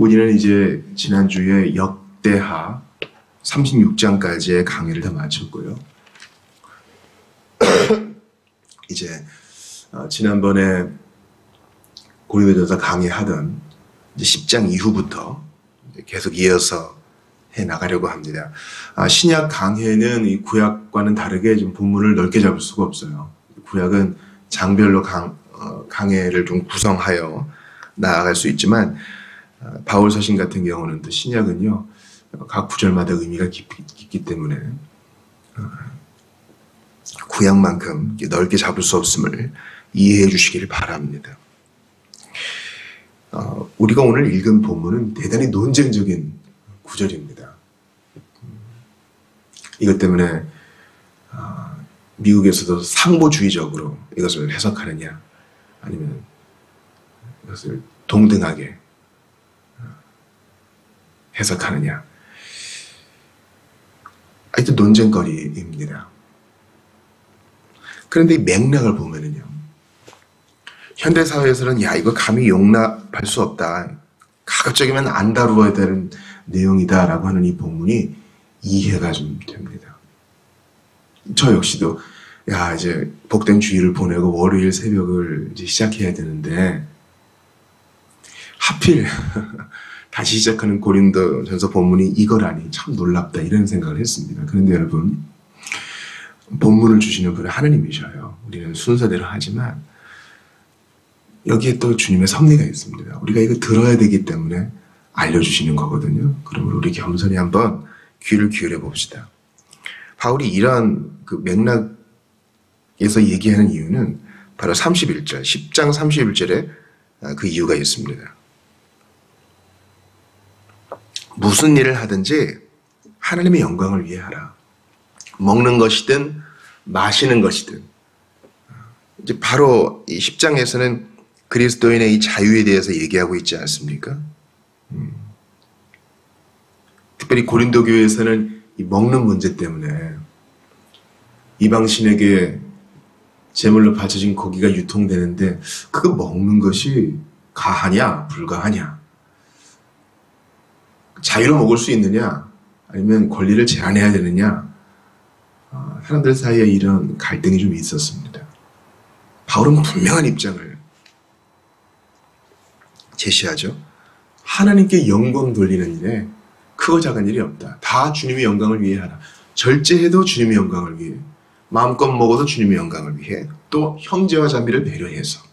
우리는 이제 지난주에 역대하 36장까지의 강의를 다 마쳤고요. 이제 지난번에 고린도전서 강의하던 이제 10장 이후부터 계속 이어서 해 나가려고 합니다. 신약 강해는 이 구약과는 다르게 좀 본문을 넓게 잡을 수가 없어요. 구약은 장별로 강해를 좀 구성하여 나아갈 수 있지만 바울 서신 같은 경우는 또 신약은요 각 구절마다 의미가 깊기 때문에 구약만큼 넓게 잡을 수 없음을 이해해 주시기를 바랍니다. 우리가 오늘 읽은 본문은 대단히 논쟁적인 구절입니다. 이것 때문에 미국에서도 상보주의적으로 이것을 해석하느냐 아니면 이것을 동등하게 해석하느냐 하여튼 논쟁거리입니다. 그런데 이 맥락을 보면은요 현대사회에서는 야 이거 감히 용납할 수 없다, 가급적이면 안 다루어야 되는 내용이다 라고 하는 이 본문이 이해가 좀 됩니다. 저 역시도 야 이제 복된 주일을 보내고 월요일 새벽을 이제 시작해야 되는데 하필 다시 시작하는 고린도전서 본문이 이거라니 참 놀랍다 이런 생각을 했습니다. 그런데 여러분 본문을 주시는 분은 하나님이셔요. 우리는 순서대로 하지만 여기에 또 주님의 섭리가 있습니다. 우리가 이거 들어야 되기 때문에 알려주시는 거거든요. 그러므로 우리 겸손히 한번 귀를 기울여 봅시다. 바울이 이런 그 맥락에서 얘기하는 이유는 바로 31절, 10장 31절에 그 이유가 있습니다. 무슨 일을 하든지 하나님의 영광을 위해 하라. 먹는 것이든 마시는 것이든. 이제 바로 이 10장에서는 그리스도인의 이 자유에 대해서 얘기하고 있지 않습니까? 특별히 고린도 교회에서는 이 먹는 문제 때문에 이방신에게 제물로 바쳐진 고기가 유통되는데 그거 먹는 것이 가하냐 불가하냐, 자유로 먹을 수 있느냐 아니면 권리를 제한해야 되느냐, 사람들 사이에 이런 갈등이 좀 있었습니다. 바울은 분명한 입장을 제시하죠. 하나님께 영광 돌리는 일에 크고 작은 일이 없다. 다 주님의 영광을 위해 하라. 절제해도 주님의 영광을 위해, 마음껏 먹어도 주님의 영광을 위해, 또 형제와 자매를 배려해서.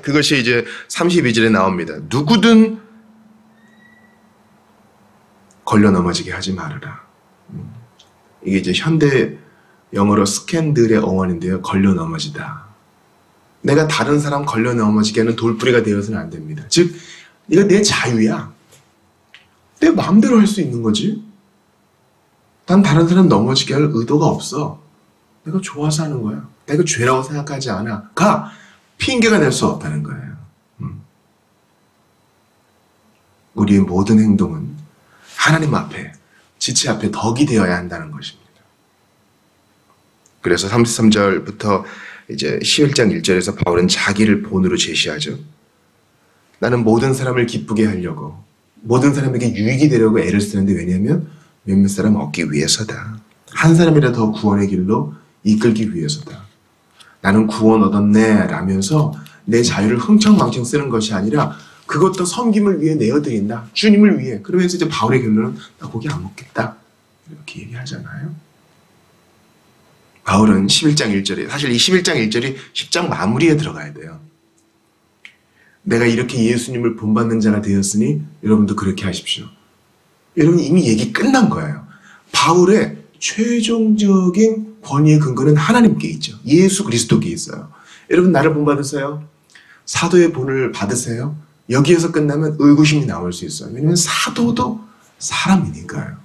그것이 이제 32절에 나옵니다. 누구든 걸려 넘어지게 하지 말아라. 이게 이제 현대 영어로 스캔들의 어원인데요. 걸려 넘어지다. 내가 다른 사람 걸려 넘어지게 하는 돌부리가 되어서는 안 됩니다. 즉 이거 내 자유야. 내 마음대로 할 수 있는 거지. 난 다른 사람 넘어지게 할 의도가 없어. 내가 좋아서 하는 거야. 내가 죄라고 생각하지 않아. 가 핑계가 될 수 없다는 거예요. 우리의 모든 행동은 하나님 앞에, 지체 앞에 덕이 되어야 한다는 것입니다. 그래서 33절부터 이제 11장 1절에서 바울은 자기를 본으로 제시하죠. 나는 모든 사람을 기쁘게 하려고, 모든 사람에게 유익이 되려고 애를 쓰는데 왜냐하면 몇몇 사람 얻기 위해서다. 한 사람이라도 더 구원의 길로 이끌기 위해서다. 나는 구원 얻었네 라면서 내 자유를 흥청망청 쓰는 것이 아니라 그것도 섬김을 위해 내어드린다. 주님을 위해. 그러면서 이제 바울의 결론은 나 고기 안 먹겠다. 이렇게 얘기하잖아요. 바울은 11장 1절에, 사실 이 11장 1절이 10장 마무리에 들어가야 돼요. 내가 이렇게 예수님을 본받는 자가 되었으니 여러분도 그렇게 하십시오. 여러분 이미 얘기 끝난 거예요. 바울의 최종적인 권위의 근거는 하나님께 있죠. 예수 그리스도께 있어요. 여러분 나를 본받으세요. 사도의 본을 받으세요. 여기에서 끝나면 의구심이 나올 수 있어요. 왜냐하면 사도도 사람이니까요.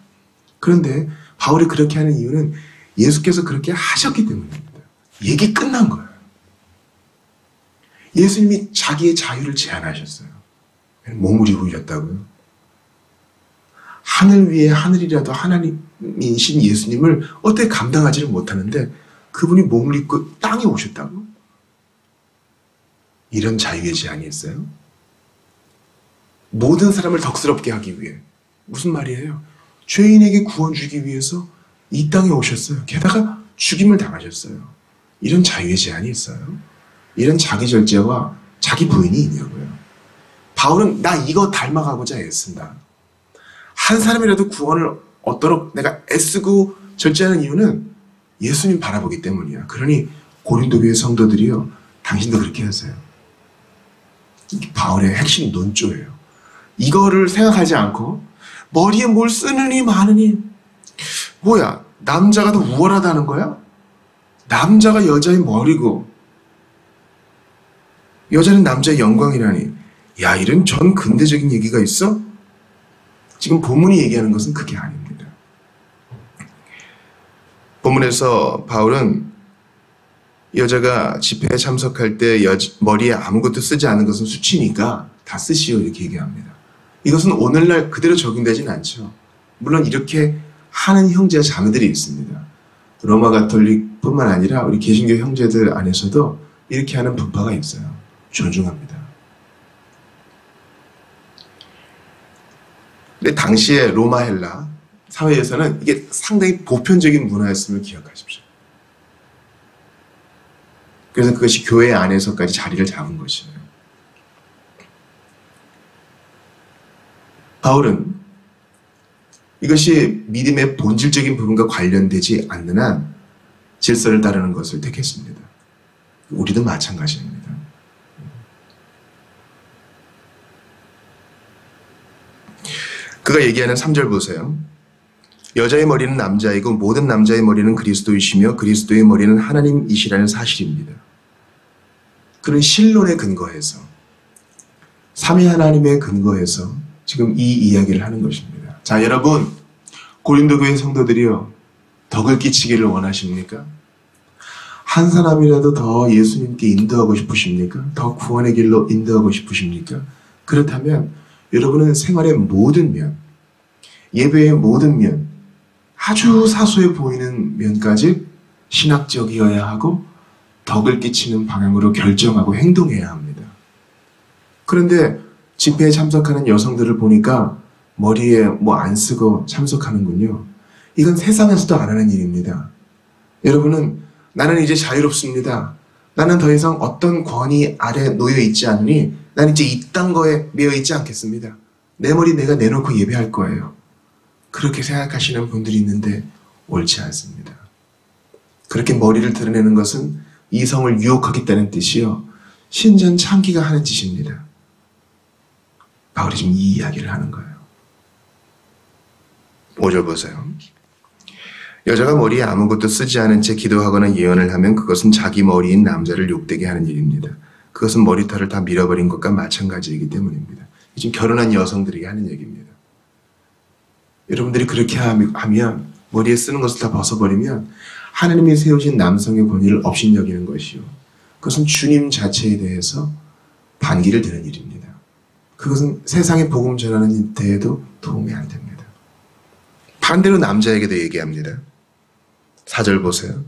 그런데 바울이 그렇게 하는 이유는 예수께서 그렇게 하셨기 때문입니다. 얘기 끝난 거예요. 예수님이 자기의 자유를 제한하셨어요. 몸을 입으셨다고요. 하늘 위에 하늘이라도 하나님이신 예수님을 어떻게 감당하지를 못하는데 그분이 몸을 입고 땅에 오셨다고? 이런 자유의 제한이 있어요? 모든 사람을 덕스럽게 하기 위해. 무슨 말이에요? 죄인에게 구원 주기 위해서 이 땅에 오셨어요. 게다가 죽임을 당하셨어요. 이런 자유의 제한이 있어요? 이런 자기 절제와 자기 부인이 있냐고요. 바울은 나 이거 닮아가고자 애쓴다. 한 사람이라도 구원을 얻도록 내가 애쓰고 절제하는 이유는 예수님 바라보기 때문이야. 그러니 고린도 교회 성도들이요, 당신도 그렇게 하세요. 이게 바울의 핵심 논조예요. 이거를 생각하지 않고 머리에 뭘 쓰느니 마느니, 뭐야, 남자가 더 우월하다는 거야? 남자가 여자의 머리고 여자는 남자의 영광이라니. 야, 이런 전 근대적인 얘기가 있어? 지금 본문이 얘기하는 것은 그게 아닙니다. 본문에서 바울은 여자가 집회에 참석할 때 머리에 아무것도 쓰지 않은 것은 수치니까 다 쓰시오, 이렇게 얘기합니다. 이것은 오늘날 그대로 적용되진 않죠. 물론 이렇게 하는 형제와 자매들이 있습니다. 로마 가톨릭뿐만 아니라 우리 개신교 형제들 안에서도 이렇게 하는 분파가 있어요. 존중합니다. 근데 당시에 로마 헬라 사회에서는 이게 상당히 보편적인 문화였음을 기억하십시오. 그래서 그것이 교회 안에서까지 자리를 잡은 것이에요. 바울은 이것이 믿음의 본질적인 부분과 관련되지 않는 한 질서를 따르는 것을 택했습니다. 우리도 마찬가지입니다. 그가 얘기하는 3절 보세요. 여자의 머리는 남자이고 모든 남자의 머리는 그리스도이시며 그리스도의 머리는 하나님이시라는 사실입니다. 그런 신론에 근거해서, 삼위 하나님의 근거해서 지금 이 이야기를 하는 것입니다. 자, 여러분, 고린도 교회 성도들이요, 덕을 끼치기를 원하십니까? 한 사람이라도 더 예수님께 인도하고 싶으십니까? 더 구원의 길로 인도하고 싶으십니까? 그렇다면 여러분은 생활의 모든 면, 예배의 모든 면, 아주 사소해 보이는 면까지 신학적이어야 하고 덕을 끼치는 방향으로 결정하고 행동해야 합니다. 그런데 집회에 참석하는 여성들을 보니까 머리에 뭐 안 쓰고 참석하는군요. 이건 세상에서도 안 하는 일입니다. 여러분은 나는 이제 자유롭습니다. 나는 더 이상 어떤 권위 아래 놓여 있지 않으니 나는 이제 이딴 거에 매여 있지 않겠습니다. 내 머리 내가 내놓고 예배할 거예요. 그렇게 생각하시는 분들이 있는데 옳지 않습니다. 그렇게 머리를 드러내는 것은 이성을 유혹하겠다는 뜻이요, 신전 창기가 하는 짓입니다. 바울이 지금 이 이야기를 하는 거예요. 5절 보세요. 여자가 머리에 아무것도 쓰지 않은 채 기도하거나 예언을 하면 그것은 자기 머리인 남자를 욕되게 하는 일입니다. 그것은 머리털을 다 밀어버린 것과 마찬가지이기 때문입니다. 지금 결혼한 여성들에게 하는 얘기입니다. 여러분들이 그렇게 하면, 머리에 쓰는 것을 다 벗어버리면 하나님이 세우신 남성의 권위를 업신여기는 것이요, 그것은 주님 자체에 대해서 반기를 드는 일입니다. 그것은 세상에 복음 전하는 데에도 도움이 안 됩니다. 반대로 남자에게도 얘기합니다. 4절 보세요.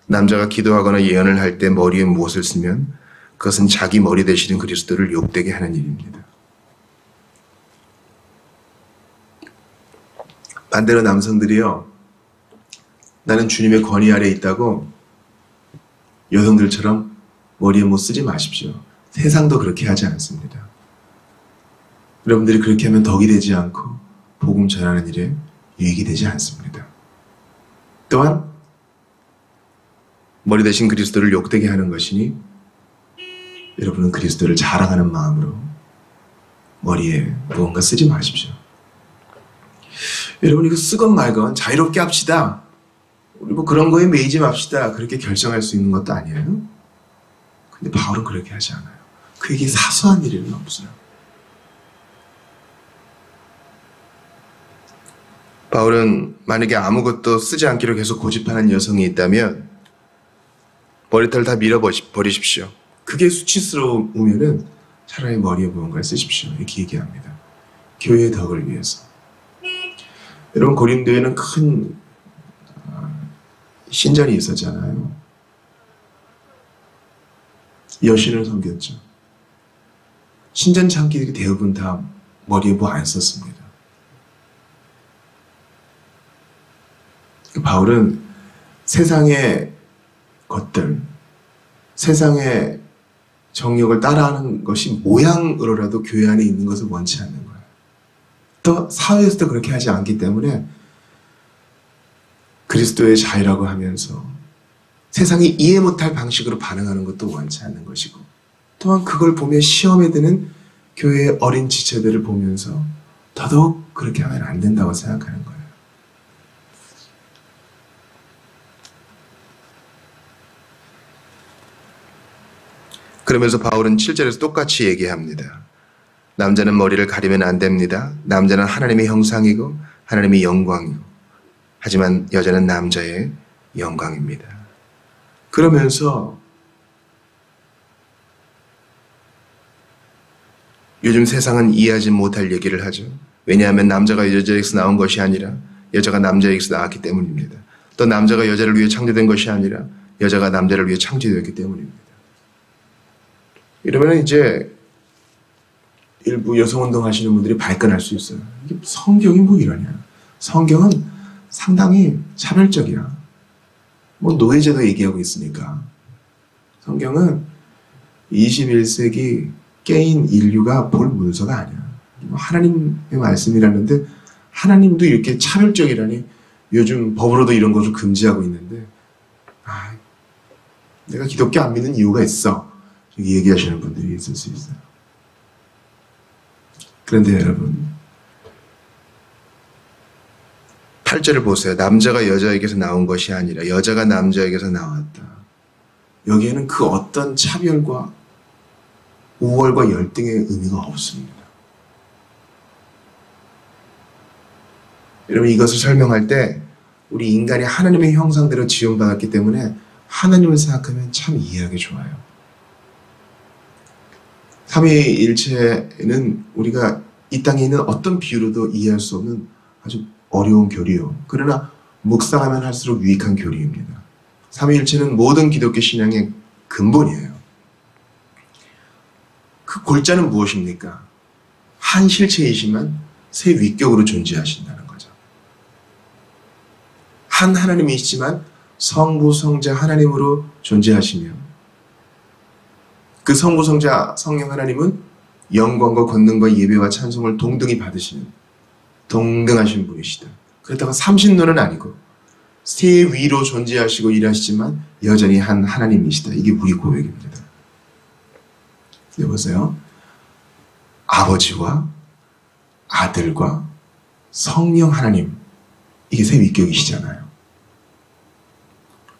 남자가 기도하거나 예언을 할 때 머리에 무엇을 쓰면 그것은 자기 머리 되시는 그리스도를 욕되게 하는 일입니다. 반대로 남성들이요, 나는 주님의 권위 아래에 있다고 여성들처럼 머리에 뭐 쓰지 마십시오. 세상도 그렇게 하지 않습니다. 여러분들이 그렇게 하면 덕이 되지 않고 복음 전하는 일에 유익이 되지 않습니다. 또한 머리 대신 그리스도를 욕되게 하는 것이니 여러분은 그리스도를 자랑하는 마음으로 머리에 무언가 쓰지 마십시오. 여러분, 이거 쓰건 말건 자유롭게 합시다, 우리 뭐 그런 거에 매이지 맙시다, 그렇게 결정할 수 있는 것도 아니에요. 근데 바울은 그렇게 하지 않아요. 그에게 사소한 일은 없어요. 바울은 만약에 아무것도 쓰지 않기로 계속 고집하는 여성이 있다면 머리털 다 밀어버리십시오. 그게 수치스러우면은 차라리 머리에 무언가를 쓰십시오, 이렇게 얘기합니다. 교회의 덕을 위해서. 여러분, 고린도에는 큰 신전이 있었잖아요. 여신을 섬겼죠. 신전 창기들이 대부분 다 머리에 뭐 안 썼습니다. 바울은 세상의 것들, 세상의 정욕을 따라하는 것이 모양으로라도 교회 안에 있는 것을 원치 않는 거예요. 또 사회에서도 그렇게 하지 않기 때문에 그리스도의 자유라고 하면서 세상이 이해 못할 방식으로 반응하는 것도 원치 않는 것이고, 또한 그걸 보며 시험에 드는 교회의 어린 지체들을 보면서 더더욱 그렇게 하면 안 된다고 생각하는 거예요. 그러면서 바울은 7절에서 똑같이 얘기합니다. 남자는 머리를 가리면 안 됩니다. 남자는 하나님의 형상이고 하나님의 영광이고, 하지만 여자는 남자의 영광입니다. 그러면서 요즘 세상은 이해하지 못할 얘기를 하죠. 왜냐하면 남자가 여자에게서 나온 것이 아니라 여자가 남자에게서 나왔기 때문입니다. 또 남자가 여자를 위해 창조된 것이 아니라 여자가 남자를 위해 창조되었기 때문입니다. 이러면 이제 일부 여성운동 하시는 분들이 발끈할 수 있어요. 이게 성경이 뭐 이러냐. 성경은 상당히 차별적이야. 뭐 노예제도 얘기하고 있으니까. 성경은 21세기 깨인 인류가 볼 문서가 아니야. 하나님의 말씀이라는데 하나님도 이렇게 차별적이라니. 요즘 법으로도 이런 것을 금지하고 있는데, 내가 기독교 안 믿는 이유가 있어. 얘기하시는 분들이 있을 수 있어요. 그런데 여러분, 8절을 보세요. 남자가 여자에게서 나온 것이 아니라 여자가 남자에게서 나왔다. 여기에는 그 어떤 차별과 우월과 열등의 의미가 없습니다. 여러분, 이것을 설명할 때 우리 인간이 하나님의 형상대로 지음받았기 때문에 하나님을 생각하면 참 이해하기 좋아요. 삼위일체는 우리가 이 땅에 있는 어떤 비유로도 이해할 수 없는 아주 어려운 교리요. 그러나 묵상하면 할수록 유익한 교리입니다. 삼위일체는 모든 기독교 신앙의 근본이에요. 그 골자는 무엇입니까? 한 실체이지만 세 위격으로 존재하신다는 거죠. 한 하나님이시지만 성부, 성자, 하나님으로 존재하시며, 그 성부, 성자, 성령 하나님은 영광과 권능과 예배와 찬송을 동등히 받으시는 동등하신 분이시다. 그렇다고 삼신론은 아니고 세 위로 존재하시고 일하시지만 여전히 한 하나님이시다. 이게 우리 고백입니다. 여보세요? 아버지와 아들과 성령 하나님, 이게 세 위격이시잖아요.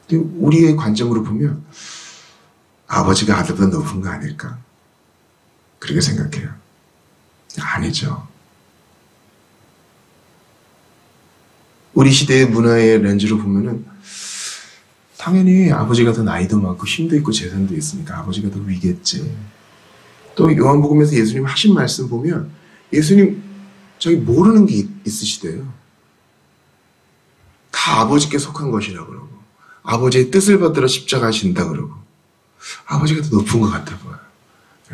근데 우리의 관점으로 보면 아버지가 아들보다 높은 거 아닐까? 그렇게 생각해요. 아니죠. 우리 시대의 문화의 렌즈로 보면은 당연히 아버지가 더 나이도 많고 힘도 있고 재산도 있으니까 아버지가 더 위겠지. 또 요한복음에서 예수님 하신 말씀 보면 예수님 저기 모르는 게 있으시대요. 다 아버지께 속한 것이라 그러고 아버지의 뜻을 받들어 십자가 하신다 그러고 아버지가 더 높은 것 같아 보여요.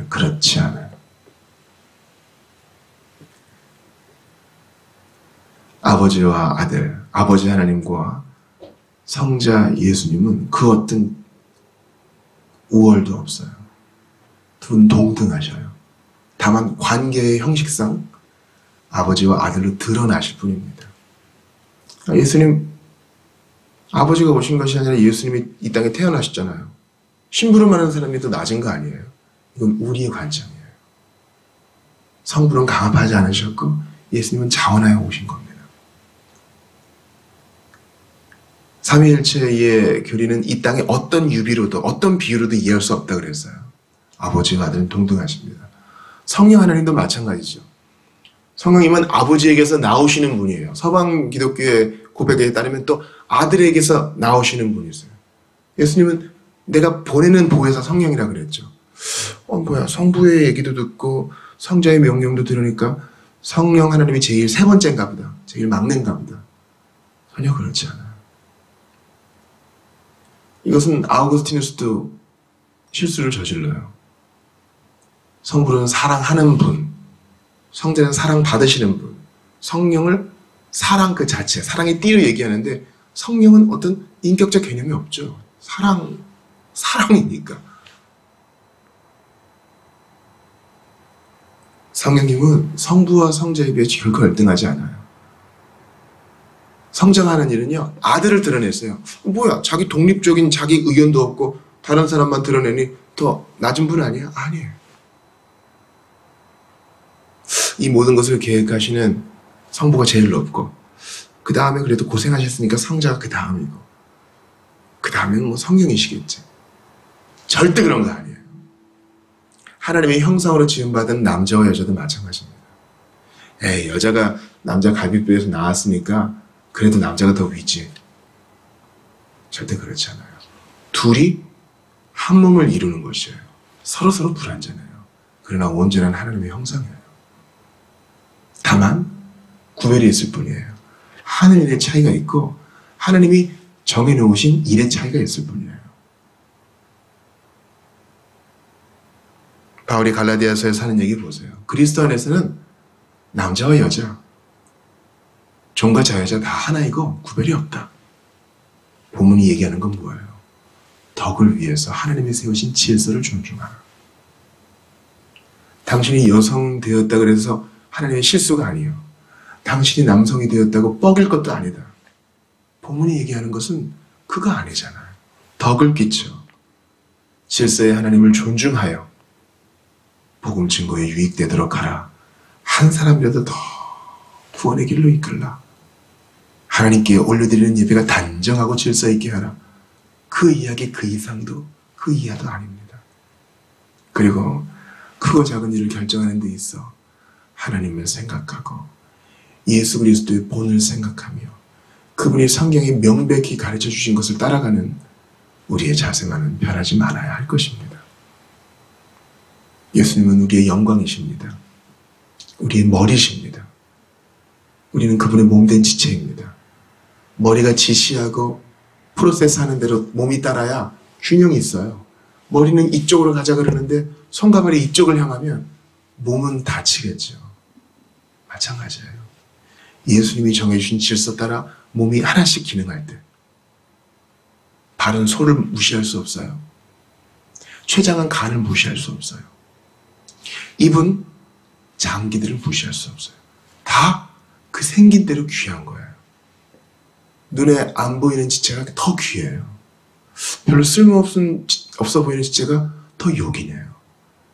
그렇지 않아요. 아버지와 아들, 아버지 하나님과 성자 예수님은 그 어떤 우월도 없어요. 둘은 동등하셔요. 다만 관계의 형식상 아버지와 아들로 드러나실 뿐입니다. 예수님, 아버지가 오신 것이 아니라 예수님이 이 땅에 태어나셨잖아요. 심부름하는 사람이 더 낮은 거 아니에요. 이건 우리의 관점이에요. 성부는 강압하지 않으셨고 예수님은 자원하여 오신 겁니다. 삼위일체의 교리는 이 땅에 어떤 유비로도 어떤 비유로도 이해할 수 없다 그랬어요. 아버지와 아들은 동등하십니다. 성령 하나님도 마찬가지죠. 성령님은 아버지에게서 나오시는 분이에요. 서방 기독교의 고백에 따르면 또 아들에게서 나오시는 분이세요. 예수님은 내가 보내는 보혜사 성령이라 그랬죠. 뭐야, 성부의 얘기도 듣고 성자의 명령도 들으니까 성령 하나님이 제일 세 번째인가 보다. 제일 막내인가 보다. 전혀 그렇지 않아요. 이것은 아우구스티누스도 실수를 저질러요. 성부는 사랑하는 분, 성자는 사랑 받으시는 분. 성령을 사랑 그 자체, 사랑의 띠로 얘기하는데 성령은 어떤 인격적 개념이 없죠. 사랑이니까. 성령님은 성부와 성자에 비해 결코 열등하지 않아요. 성자가 하는 일은요, 아들을 드러냈어요. 뭐야, 자기 독립적인 자기 의견도 없고 다른 사람만 드러내니 더 낮은 분 아니야? 아니에요. 이 모든 것을 계획하시는 성부가 제일 높고, 그 다음에 그래도 고생하셨으니까 성자가 그 다음이고, 그 다음에는 뭐 성령이시겠지. 절대 그런 거 아니에요. 하나님의 형상으로 지음받은 남자와 여자도 마찬가지입니다. 여자가 남자 갈비뼈에서 나왔으니까 그래도 남자가 더 위지. 절대 그렇지 않아요. 둘이 한 몸을 이루는 것이에요. 서로서로 불완전해요. 그러나 온전한 하나님의 형상이에요. 다만 구별이 있을 뿐이에요. 하늘의 차이가 있고 하나님이 정해놓으신 일의 차이가 있을 뿐이에요. 바울이 갈라디아서에서 하는 얘기 보세요. 그리스도 안에서는 남자와 여자, 종과 자여자 다 하나이고 구별이 없다. 본문이 얘기하는 건 뭐예요? 덕을 위해서 하나님이 세우신 질서를 존중하라. 당신이 여성 되었다 그래서 하나님의 실수가 아니에요. 당신이 남성이 되었다고 뻐길 것도 아니다. 본문이 얘기하는 것은 그거 아니잖아요. 덕을 끼쳐 질서의 하나님을 존중하여 복음 증거에 유익되도록 하라. 한 사람이라도 더 구원의 길로 이끌라. 하나님께 올려드리는 예배가 단정하고 질서 있게 하라. 그 이야기 그 이상도 그 이하도 아닙니다. 그리고 크고 작은 일을 결정하는 데 있어 하나님을 생각하고 예수 그리스도의 본을 생각하며 그분이 성경에 명백히 가르쳐 주신 것을 따라가는 우리의 자세만은 변하지 말아야 할 것입니다. 예수님은 우리의 영광이십니다. 우리의 머리십니다. 우리는 그분의 몸된 지체입니다. 머리가 지시하고 프로세스하는 대로 몸이 따라야 균형이 있어요. 머리는 이쪽으로 가자 그러는데 손과 발이 이쪽을 향하면 몸은 다치겠죠. 마찬가지예요. 예수님이 정해주신 질서 따라 몸이 하나씩 기능할 때 발은 소를 무시할 수 없어요. 췌장은 간을 무시할 수 없어요. 입은 장기들을 무시할 수 없어요. 다 그 생긴 대로 귀한 거예요. 눈에 안 보이는 지체가 더 귀해요. 별로 없어 보이는 지체가 더 요긴해요.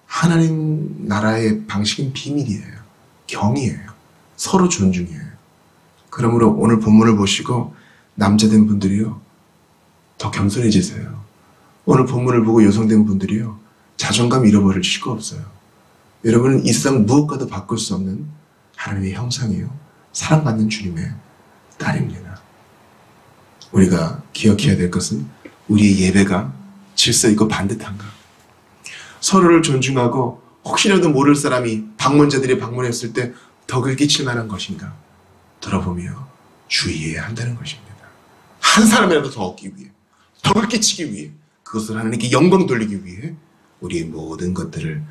하나님 나라의 방식은 비밀이에요. 경이에요. 서로 존중이에요. 그러므로 오늘 본문을 보시고 남자된 분들이요 더 겸손해지세요. 오늘 본문을 보고 여성된 분들이요 자존감 잃어버릴 수가 없어요. 여러분은 이 세상 무엇과도 바꿀 수 없는 하나님의 형상이요 사랑받는 주님의 딸입니다. 우리가 기억해야 될 것은 우리의 예배가 질서 있고 반듯한가. 서로를 존중하고 혹시라도 모를 사람이 방문자들이 방문했을 때 덕을 끼칠 만한 것인가 돌아보며 주의해야 한다는 것입니다. 한 사람이라도 더 얻기 위해, 덕을 끼치기 위해, 그것을 하나님께 영광 돌리기 위해 우리의 모든 것들을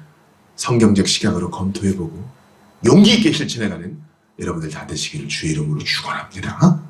성경적 시각으로 검토해보고 용기 있게 실천해가는 여러분들 다 되시기를 주의 이름으로 축원합니다.